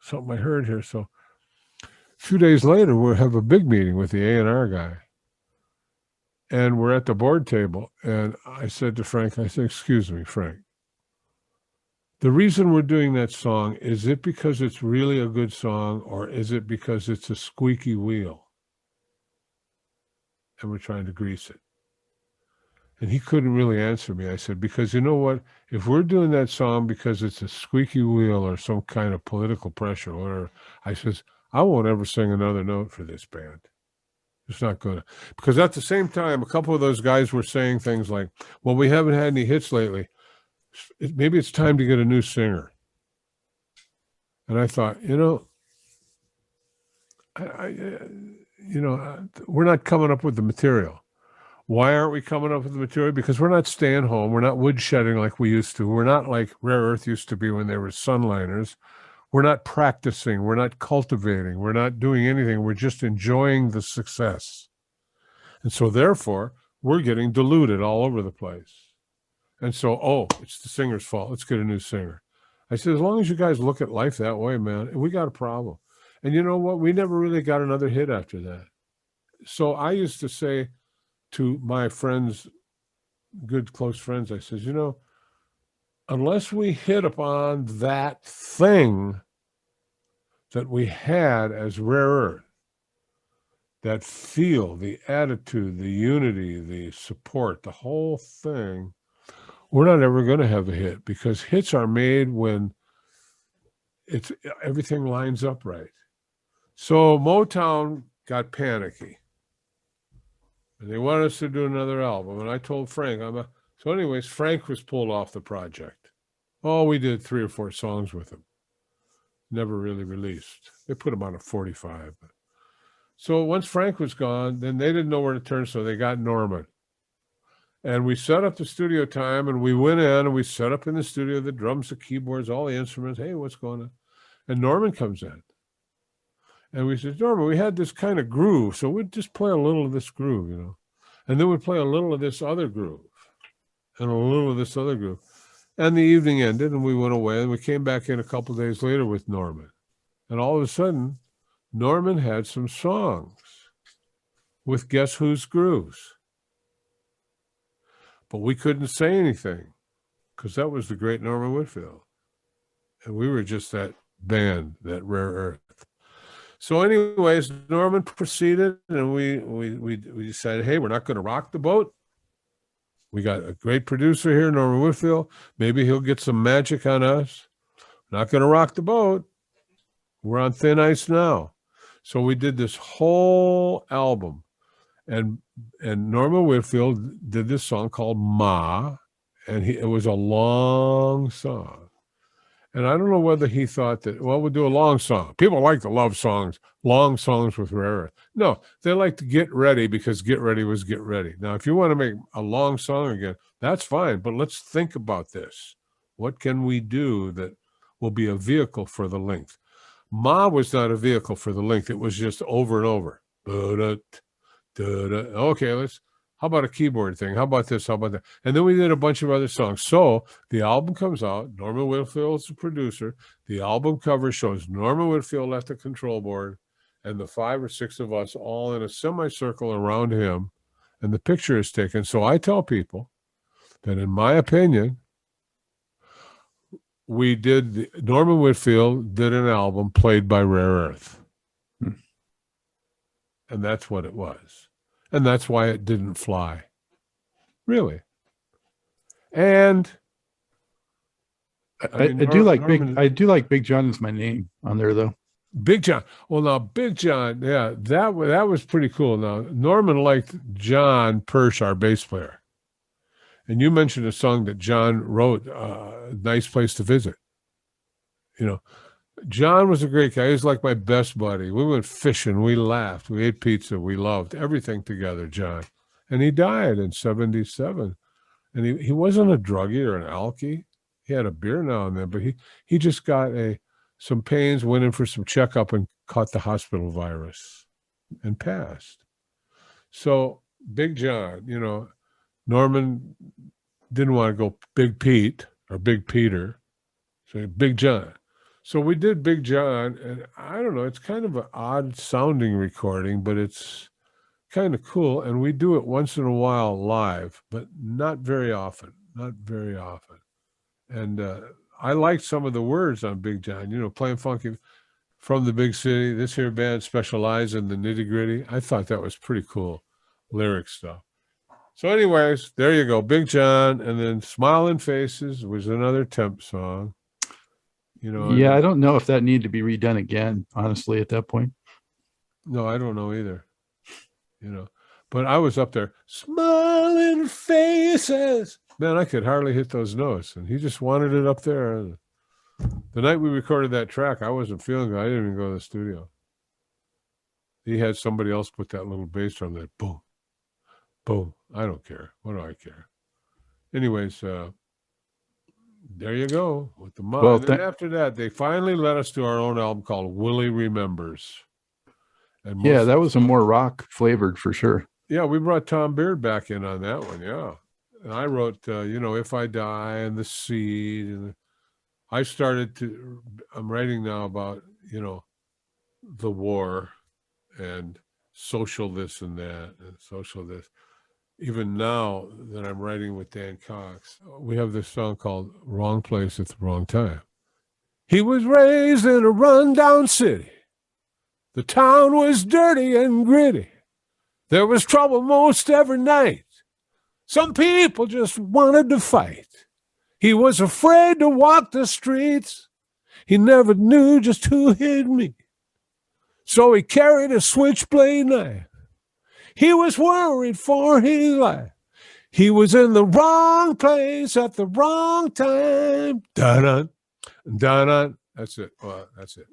something I heard here. So a few days later, we'll have a big meeting with the A&R guy. And we're at the board table, and I said to Frank, excuse me, Frank, the reason we're doing that song, is it because it's really a good song, or is it because it's a squeaky wheel? And we're trying to grease it. And he couldn't really answer me. I said, because you know what? If we're doing that song because it's a squeaky wheel or some kind of political pressure or whatever, I says, I won't ever sing another note for this band. It's not going to. Because at the same time, a couple of those guys were saying things like, well, we haven't had any hits lately. Maybe it's time to get a new singer. And I thought, we're not coming up with the material. Why aren't we coming up with the material? Because we're not staying home. We're not woodshedding like we used to. We're not like Rare Earth used to be when they were sunliners. We're not practicing. We're not cultivating. We're not doing anything. We're just enjoying the success. And so therefore, we're getting diluted all over the place. And so, it's the singer's fault. Let's get a new singer. I said, as long as you guys look at life that way, man, we got a problem. And you know what? We never really got another hit after that. So I used to say to my friends, good close friends, I says, unless we hit upon that thing that we had as Rare Earth, that feel, the attitude, the unity, the support, the whole thing, we're not ever going to have a hit, because hits are made when everything lines up right. So Motown got panicky. And they wanted us to do another album. And I told Frank, so anyways, Frank was pulled off the project. We did 3 or 4 songs with him. Never really released. They put him on a 45. So once Frank was gone, then they didn't know where to turn, so they got Norman. And we set up the studio time, and we went in, and we set up in the studio, the drums, the keyboards, all the instruments. Hey, what's going on? And Norman comes in. And we said, Norman, we had this kind of groove, so we'd just play a little of this groove, And then we'd play a little of this other groove and a little of this other groove. And the evening ended, and we went away, and we came back in a couple of days later with Norman. And all of a sudden, Norman had some songs with Guess Who's grooves. But we couldn't say anything, because that was the great Norman Whitfield. And we were just that band, that Rare Earth. So anyways, Norman proceeded, and we decided, hey, we're not going to rock the boat. We got a great producer here, Norman Whitfield. Maybe he'll get some magic on us. Not going to rock the boat. We're on thin ice now. So we did this whole album, and Norman Whitfield did this song called Ma, and it was a long song. And I don't know whether he thought that, we'll do a long song. People like to love songs, long songs with Rare Earth. No, they like to get ready, because get ready was get ready. Now, if you want to make a long song again, that's fine. But let's think about this. What can we do that will be a vehicle for the length? Ma was not a vehicle for the length. It was just over and over. Okay, How about a keyboard thing? How about this? How about that? And then we did a bunch of other songs. So the album comes out. Norman Whitfield's the producer. The album cover shows Norman Whitfield at the control board and the 5 or 6 of us all in a semicircle around him. And the picture is taken. So I tell people that, in my opinion, Norman Whitfield did an album played by Rare Earth. And that's what it was. And that's why it didn't fly. Really. And I do like Big John is my name on there though. Big John. Well, now Big John, yeah, that was pretty cool. Now Norman liked John Persh, our bass player. And you mentioned a song that John wrote, Nice Place to Visit. You know, John was a great guy. He was like my best buddy. We went fishing. We laughed. We ate pizza. We loved everything together, John. And he died in 77. And he wasn't a druggie or an alkie. He had a beer now and then, but he just got some pains, went in for some checkup and caught the hospital virus and passed. So Big John, you know, Norman didn't want to go Big Pete or Big Peter, so Big John. So we did Big John, and I don't know, it's kind of an odd sounding recording, but it's kind of cool. And we do it once in a while live, but not very often, And I liked some of the words on Big John, you know, playing funky from the big city. This here band specialized in the nitty gritty. I thought that was pretty cool lyric stuff. So anyways, there you go, Big John, and then Smiling Faces was another temp song. You know, yeah, I don't know if that needed to be redone again, honestly, at that point. No, I don't know either. You know, but I was up there, Smiling Faces. Man, I could hardly hit those notes, and he just wanted it up there. The night we recorded that track, I wasn't feeling good. I didn't even go to the studio. He had somebody else put that little bass drum there, boom, boom. I don't care. What do I care? Anyways, there you go with the mod. Well, and then after that, they finally let us do our own album called Willie Remembers. And yeah, that was a more rock flavored for sure. Yeah, we brought Tom Beard back in on that one. Yeah. And I wrote, you know, If I Die and The Seed. And I'm writing now about, you know, the war and social this and that and social this. Even now that I'm writing with Dan Cox, we have this song called Wrong Place at the Wrong Time. He was raised in a rundown city. The town was dirty and gritty. There was trouble most every night. Some people just wanted to fight. He was afraid to walk the streets. He never knew just who he'd meet. So he carried a switchblade knife. He was worried for his life. He was in the wrong place at the wrong time. Dun-dun, dun-dun. That's it. Well, that's it.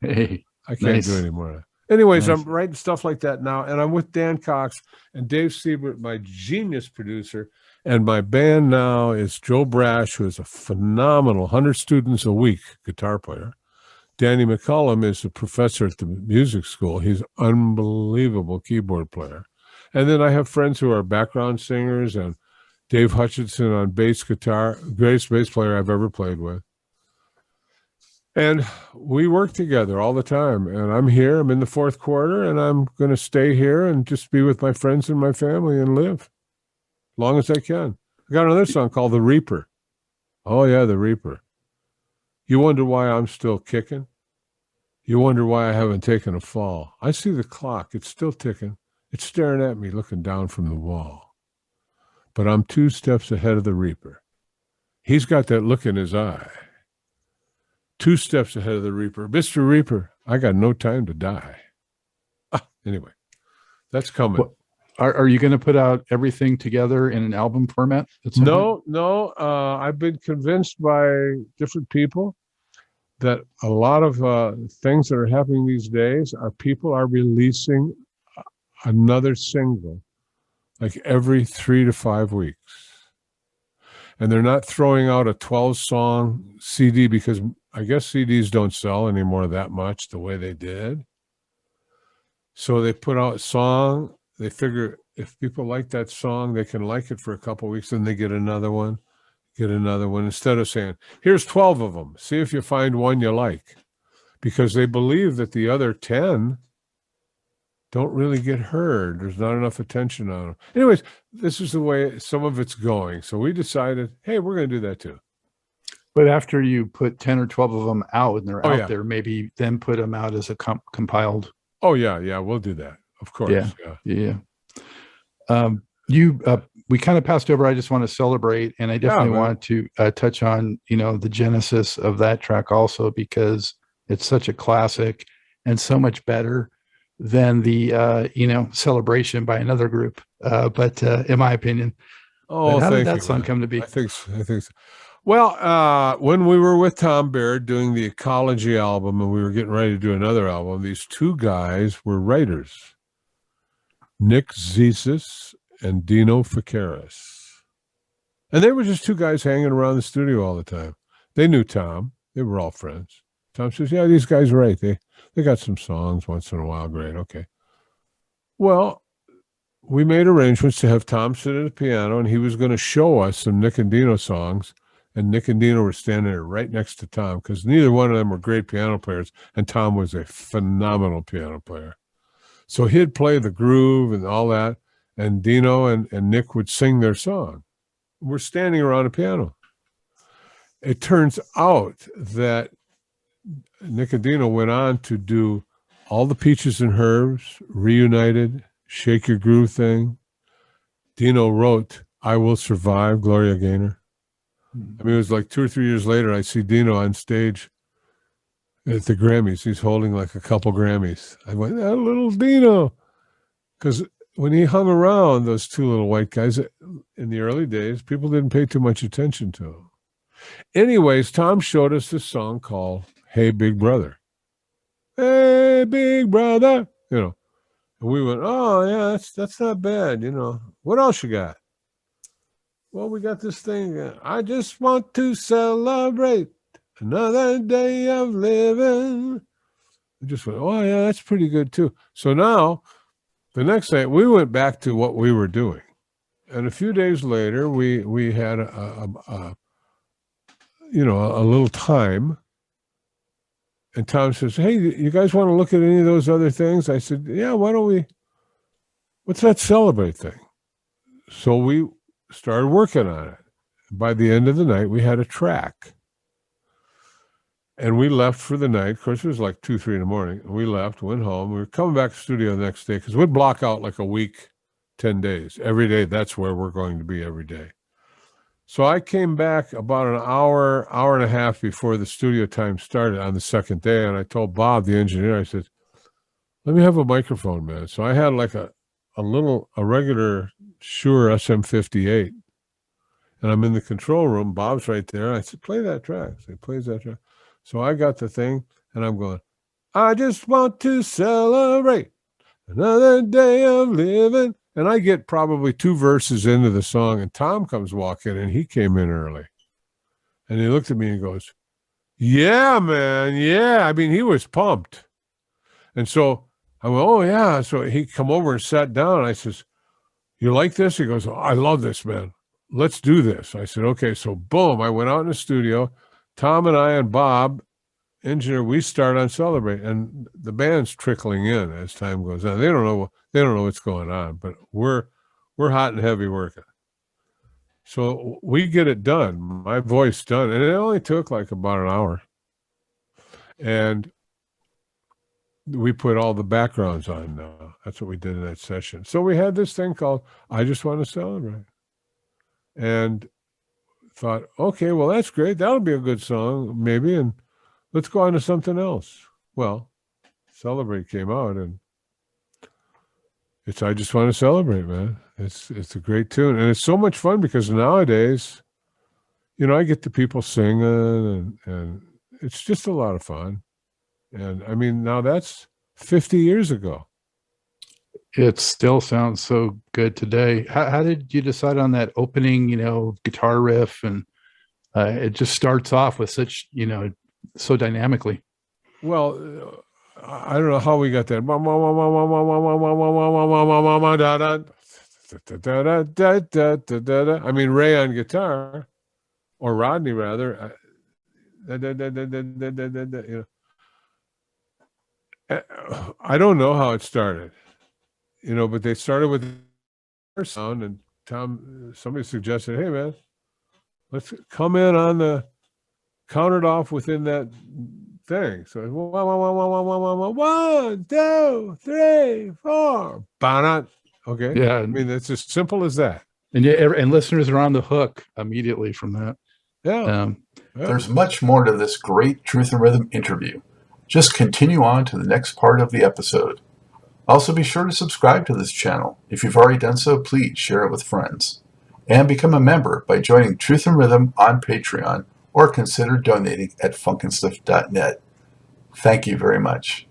Hey, I can't do any more of that. Anyways, nice. I'm writing stuff like that now, and I'm with Dan Cox and Dave Siebert, my genius producer, and my band now is Joe Brash, who is a phenomenal 100 students a week guitar player. Danny McCullum is a professor at the music school. He's an unbelievable keyboard player. And then I have friends who are background singers, and Dave Hutchinson on bass guitar, greatest bass player I've ever played with. And we work together all the time. And I'm here, I'm in the fourth quarter, and I'm going to stay here and just be with my friends and my family and live as long as I can. I got another song called The Reaper. Oh, yeah, The Reaper. You wonder why I'm still kicking? You wonder why I haven't taken a fall. I see the clock. It's still ticking. It's staring at me, looking down from the wall. But I'm 2 steps ahead of the Reaper. He's got that look in his eye. 2 steps ahead of the Reaper. Mr. Reaper, I got no time to die. Anyway, that's coming. Well, are you going to put out everything together in an album format? No. I've been convinced by different people that a lot of things that are happening these days are people are releasing another single like every 3 to 5 weeks. And they're not throwing out a 12-song CD because I guess CDs don't sell anymore that much the way they did. So they put out a song. They figure if people like that song, they can like it for a couple of weeks, and they get another one, instead of saying, here's 12 of them. See if you find one you like. Because they believe that the other 10 don't really get heard. There's not enough attention on them. Anyways, this is the way some of it's going. So we decided, hey, we're going to do that too. But after you put 10 or 12 of them out and they're out yeah. there, maybe then put them out as a compiled. Oh, yeah, we'll do that. Of course. Yeah. We kind of passed over. I just want to celebrate. And I definitely want to touch on, the genesis of that track also, because it's such a classic and so much better than the, celebration by another group. But in my opinion, how did that song come to be? I think so. Well, when we were with Tom Baird doing the Ecology album and we were getting ready to do another album, these two guys were writers, Nick Zizis and Dino Fakaris. And they were just two guys hanging around the studio all the time. They knew Tom. They were all friends. Tom says, yeah, these guys write. They got some songs once in a while. Great. Okay. Well, we made arrangements to have Tom sit at the piano, and he was going to show us some Nick and Dino songs. And Nick and Dino were standing there right next to Tom because neither one of them were great piano players, and Tom was a phenomenal piano player. So he'd play the groove and all that, and Dino and Nick would sing their song. We're standing around a piano. It turns out that Nick and Dino went on to do all the Peaches and Herbs, Reunited, Shake Your Groove Thing. Dino wrote I Will Survive, Gloria Gaynor. I mean, it was like 2 or 3 years later, I see Dino on stage at the Grammys. He's holding like a couple Grammys. I went, that little Dino. Because when he hung around those two little white guys in the early days, people didn't pay too much attention to him. Anyways, Tom showed us this song called Hey Big Brother. Hey Big Brother. And we went, oh, yeah, that's not bad. What else you got? Well, we got this thing. I just want to celebrate another day of living. We just went, oh, yeah, that's pretty good, too. So now, the next night, we went back to what we were doing. And a few days later, we had a little time. And Tom says, hey, you guys want to look at any of those other things? I said, yeah, why don't we? What's that celebrate thing? So we started working on it. By the end of the night, we had a track. And we left for the night. Of course, it was like 2, 3 in the morning. We left, went home. We were coming back to the studio the next day because we'd block out like a week, 10 days. Every day, that's where we're going to be every day. So I came back about an hour and a half before the studio time started on the second day. And I told Bob, the engineer, I said, let me have a microphone, man. So I had like a regular Shure SM58. And I'm in the control room. Bob's right there. I said, play that track. So he plays that track. So I got the thing, and I'm going, I just want to celebrate another day of living. And I get probably 2 verses into the song, and Tom comes walking, and he came in early. And he looked at me and goes, yeah, man, yeah. I mean, he was pumped. And so I went, oh, yeah. So he come over and sat down, and I says, you like this? He goes, oh, I love this, man. Let's do this. I said, okay. So boom, I went out in the studio. Tom and I and Bob, engineer, we start on Celebrate, and the band's trickling in as time goes on. They don't know what's going on, but we're hot and heavy working. So we get it done, my voice done, and it only took like about an hour. And we put all the backgrounds on now. That's what we did in that session. So we had this thing called I Just Want to Celebrate. And thought, okay, well, that's great. That'll be a good song, maybe, and let's go on to something else. Well, Celebrate came out, and it's I Just Want to Celebrate, man. It's a great tune, and it's so much fun because nowadays, I get the people singing, and it's just a lot of fun. And I mean, now that's 50 years ago. It still sounds so good today. How did you decide on that opening, guitar riff? And it just starts off with such, so dynamically. Well, I don't know how we got that. I mean, Ray on guitar, or Rodney rather. You know, I don't know how it started, you know, but they started with their sound, and somebody suggested, "Hey, man, let's come in on the count it off within that thing." So 1, 2, 3, 4. Banat. Okay. Yeah. I mean, it's as simple as that. And yeah, and listeners are on the hook immediately from that. Yeah. There's much more to this great Truth and Rhythm interview. Just continue on to the next part of the episode. Also, be sure to subscribe to this channel. If you've already done so, please share it with friends. And become a member by joining Truth and Rhythm on Patreon, or consider donating at funkinstuff.net. Thank you very much.